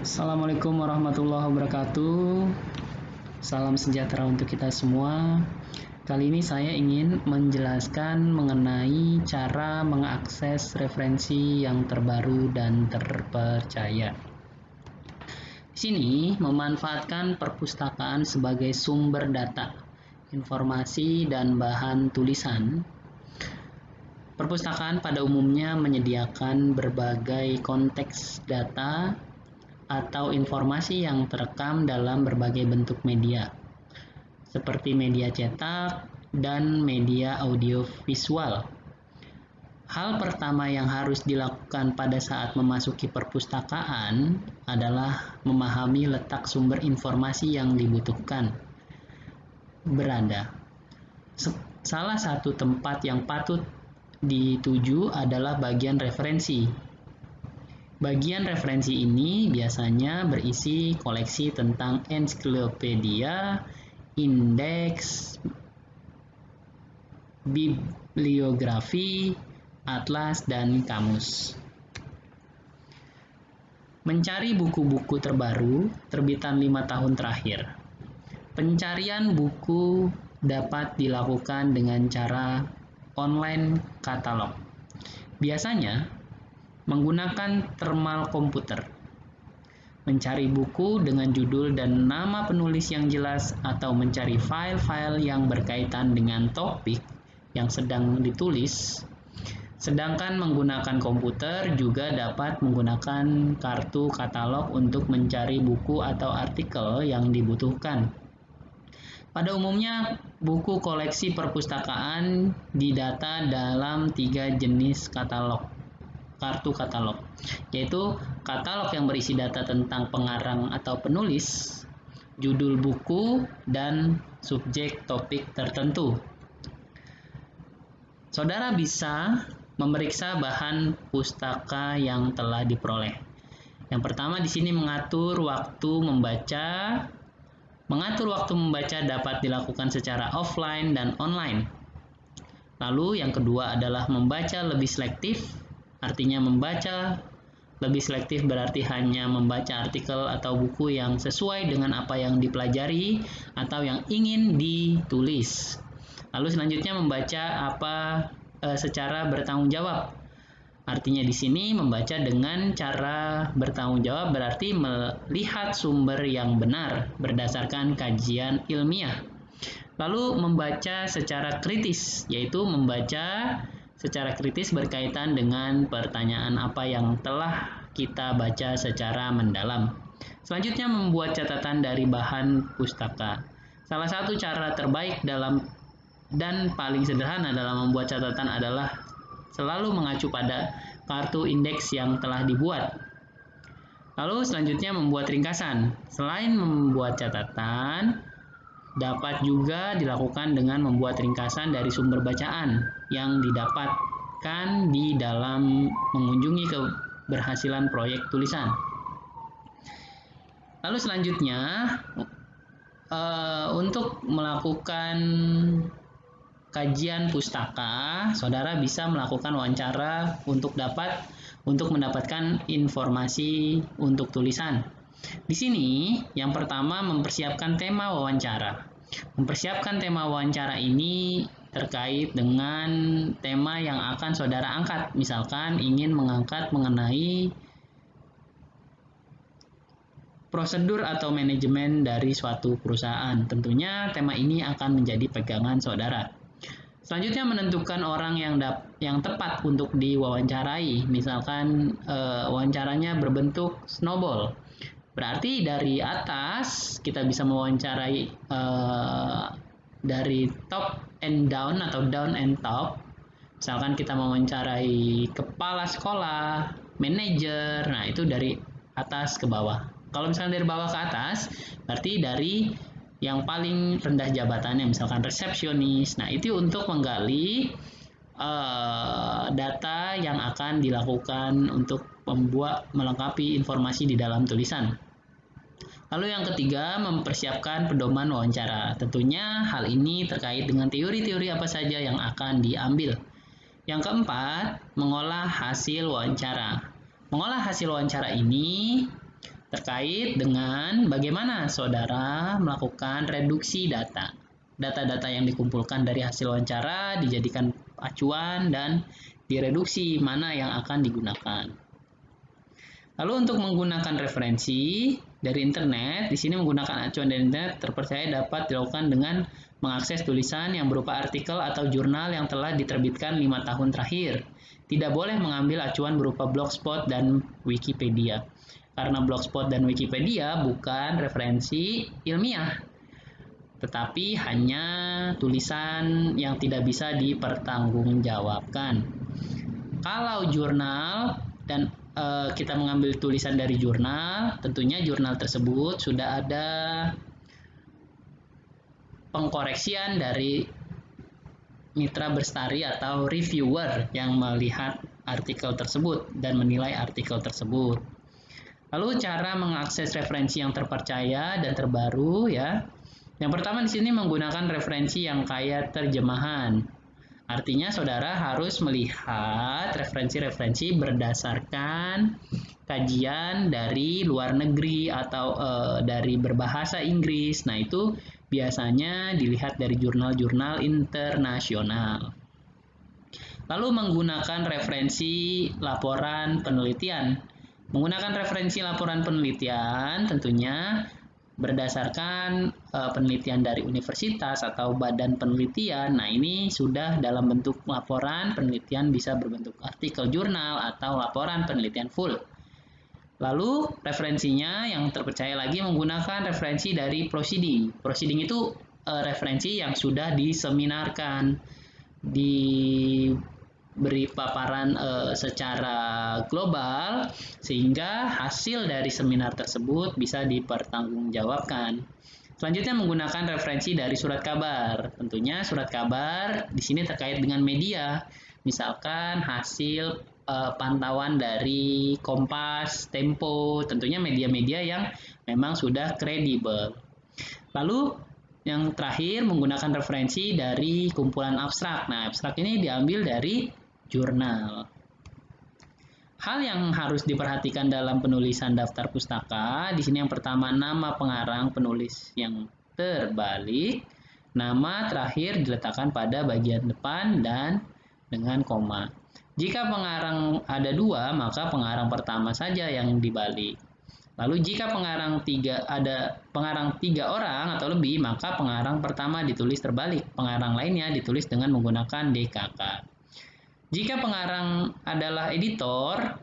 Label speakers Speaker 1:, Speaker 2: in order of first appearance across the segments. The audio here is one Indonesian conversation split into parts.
Speaker 1: Assalamualaikum warahmatullahi wabarakatuh. Salam sejahtera untuk kita semua. Kali ini saya ingin menjelaskan mengenai cara mengakses referensi yang terbaru dan terpercaya. Di sini memanfaatkan perpustakaan sebagai sumber data, informasi, dan bahan tulisan. Perpustakaan pada umumnya menyediakan berbagai konteks data atau informasi yang terekam dalam berbagai bentuk media, seperti media cetak dan media audiovisual. Hal pertama yang harus dilakukan pada saat memasuki perpustakaan adalah memahami letak sumber informasi yang dibutuhkan berada. Salah satu tempat yang patut dituju adalah bagian referensi. Bagian referensi ini biasanya berisi koleksi tentang ensiklopedia, indeks, bibliografi, atlas, dan kamus. Mencari buku-buku terbaru terbitan 5 tahun terakhir. Pencarian buku dapat dilakukan dengan cara online katalog. Biasanya menggunakan termal komputer, mencari buku dengan judul dan nama penulis yang jelas, atau mencari file-file yang berkaitan dengan topik yang sedang ditulis. Sedangkan menggunakan komputer juga dapat menggunakan kartu katalog untuk mencari buku atau artikel yang dibutuhkan. Pada umumnya, buku koleksi perpustakaan didata dalam 3 jenis kartu katalog, yaitu katalog yang berisi data tentang pengarang atau penulis, judul buku, dan subjek topik tertentu. Saudara bisa memeriksa bahan pustaka yang telah diperoleh. Yang pertama di sini mengatur waktu membaca. Mengatur waktu membaca dapat dilakukan secara offline dan online. Lalu yang kedua adalah membaca lebih selektif. Artinya membaca lebih selektif berarti hanya membaca artikel atau buku yang sesuai dengan apa yang dipelajari atau yang ingin ditulis. Lalu selanjutnya membaca secara bertanggung jawab. Artinya di sini membaca dengan cara bertanggung jawab berarti melihat sumber yang benar berdasarkan kajian ilmiah. Lalu membaca secara kritis, yaitu membaca secara kritis berkaitan dengan pertanyaan apa yang telah kita baca secara mendalam. Selanjutnya membuat catatan dari bahan pustaka. Salah satu cara terbaik dan paling sederhana dalam membuat catatan adalah selalu mengacu pada kartu indeks yang telah dibuat. Lalu selanjutnya membuat ringkasan. Selain membuat catatan, dapat juga dilakukan dengan membuat ringkasan dari sumber bacaan yang didapatkan di dalam mengunjungi keberhasilan proyek tulisan. Lalu selanjutnya, untuk melakukan kajian pustaka, saudara bisa melakukan wawancara untuk mendapatkan informasi untuk tulisan. Di sini, yang pertama mempersiapkan tema wawancara. Mempersiapkan tema wawancara ini terkait dengan tema yang akan saudara angkat. Misalkan ingin mengangkat mengenai prosedur atau manajemen dari suatu perusahaan. Tentunya tema ini akan menjadi pegangan saudara. Selanjutnya menentukan orang yang tepat untuk diwawancarai. Misalkan wawancaranya berbentuk snowball. Berarti dari atas kita bisa mewawancarai dari top and down atau down and top. Misalkan kita mewawancarai kepala sekolah, manajer, nah itu dari atas ke bawah. Kalau misalkan dari bawah ke atas, berarti dari yang paling rendah jabatannya, misalkan resepsionis. Nah itu untuk menggali data yang akan dilakukan untuk melengkapi informasi di dalam tulisan. Lalu yang ketiga, mempersiapkan pedoman wawancara. Tentunya hal ini terkait dengan teori-teori apa saja yang akan diambil. Yang keempat, mengolah hasil wawancara. Mengolah hasil wawancara ini terkait dengan bagaimana saudara melakukan reduksi data. Data-data yang dikumpulkan dari hasil wawancara dijadikan acuan dan direduksi mana yang akan digunakan. Lalu untuk menggunakan referensi dari internet, di sini menggunakan acuan dari internet terpercaya dapat dilakukan dengan mengakses tulisan yang berupa artikel atau jurnal yang telah diterbitkan 5 tahun terakhir. Tidak boleh mengambil acuan berupa Blogspot dan Wikipedia. Karena Blogspot dan Wikipedia bukan referensi ilmiah, tetapi hanya tulisan yang tidak bisa dipertanggungjawabkan. Kalau jurnal dan kita mengambil tulisan dari jurnal, tentunya jurnal tersebut sudah ada pengkoreksian dari mitra berstari atau reviewer yang melihat artikel tersebut dan menilai artikel tersebut. Lalu cara mengakses referensi yang terpercaya dan terbaru ya. Yang pertama di sini menggunakan referensi yang kaya terjemahan. Artinya saudara harus melihat referensi-referensi berdasarkan kajian dari luar negeri atau dari berbahasa Inggris. Nah, itu biasanya dilihat dari jurnal-jurnal internasional. Lalu menggunakan referensi laporan penelitian. Menggunakan referensi laporan penelitian tentunya berdasarkan penelitian dari universitas atau badan penelitian. Nah, ini sudah dalam bentuk laporan penelitian, bisa berbentuk artikel jurnal atau laporan penelitian full. Lalu referensinya yang terpercaya lagi menggunakan referensi dari proceeding. Proceeding itu referensi yang sudah diseminarkan, diberi paparan secara global sehingga hasil dari seminar tersebut bisa dipertanggungjawabkan. Selanjutnya menggunakan referensi dari surat kabar. Tentunya surat kabar di sini terkait dengan media. Misalkan hasil pantauan dari Kompas, Tempo, tentunya media-media yang memang sudah kredibel. Lalu yang terakhir menggunakan referensi dari kumpulan abstrak. Nah, abstrak ini diambil dari jurnal. Hal yang harus diperhatikan dalam penulisan daftar pustaka, di sini yang pertama nama pengarang penulis yang terbalik, nama terakhir diletakkan pada bagian depan dan dengan koma. Jika pengarang ada 2, maka pengarang pertama saja yang dibalik. Lalu jika pengarang 3 orang atau lebih, maka pengarang pertama ditulis terbalik, pengarang lainnya ditulis dengan menggunakan DKK. Jika pengarang adalah editor,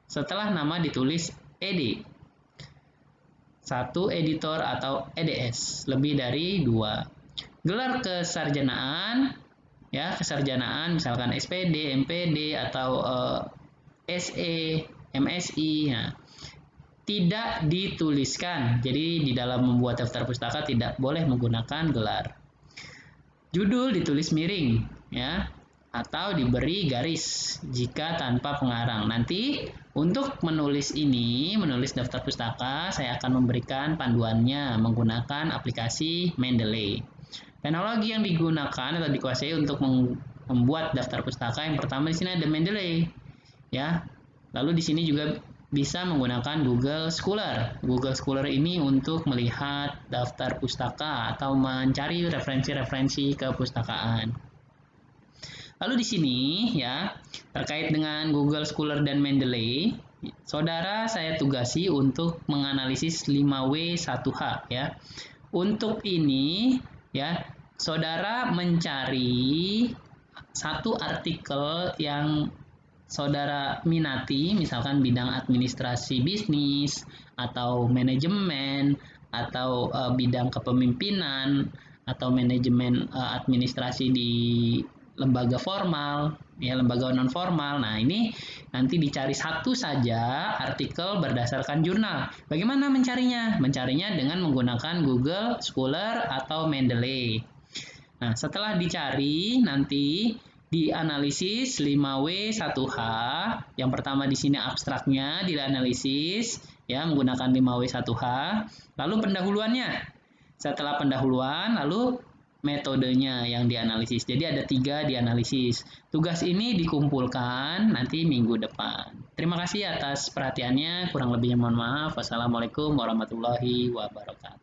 Speaker 1: setelah nama ditulis ED. 1 editor atau EDS, lebih dari 2. Gelar kesarjanaan, ya kesarjanaan misalkan SPD, MPD atau SE, MSI, ya, tidak dituliskan. Jadi di dalam membuat daftar pustaka tidak boleh menggunakan gelar. Judul ditulis miring, ya, atau diberi garis jika tanpa pengarang. Nanti untuk menulis daftar pustaka, saya akan memberikan panduannya menggunakan aplikasi Mendeley. Teknologi yang digunakan atau dikuasai untuk membuat daftar pustaka yang pertama di sini ada Mendeley, ya. Lalu di sini juga bisa menggunakan Google Scholar. Google Scholar ini untuk melihat daftar pustaka atau mencari referensi-referensi kepustakaan. Lalu di sini ya, terkait dengan Google Scholar dan Mendeley, saudara saya tugasi untuk menganalisis 5W1H ya. Untuk ini ya, saudara mencari satu artikel yang saudara minati, misalkan bidang administrasi bisnis atau manajemen atau bidang kepemimpinan atau manajemen administrasi di lembaga formal, ya lembaga non formal. Nah, ini nanti dicari satu saja artikel berdasarkan jurnal. Bagaimana mencarinya? Mencarinya dengan menggunakan Google Scholar atau Mendeley. Nah, setelah dicari nanti dianalisis 5W1H. Yang pertama di sini abstraknya dianalisis ya menggunakan 5W1H. Lalu pendahuluannya. Setelah pendahuluan lalu metodenya yang dianalisis. Jadi ada 3 dianalisis. Tugas ini dikumpulkan nanti minggu depan. Terima kasih atas perhatiannya. Kurang lebihnya mohon maaf. Wassalamualaikum warahmatullahi wabarakatuh.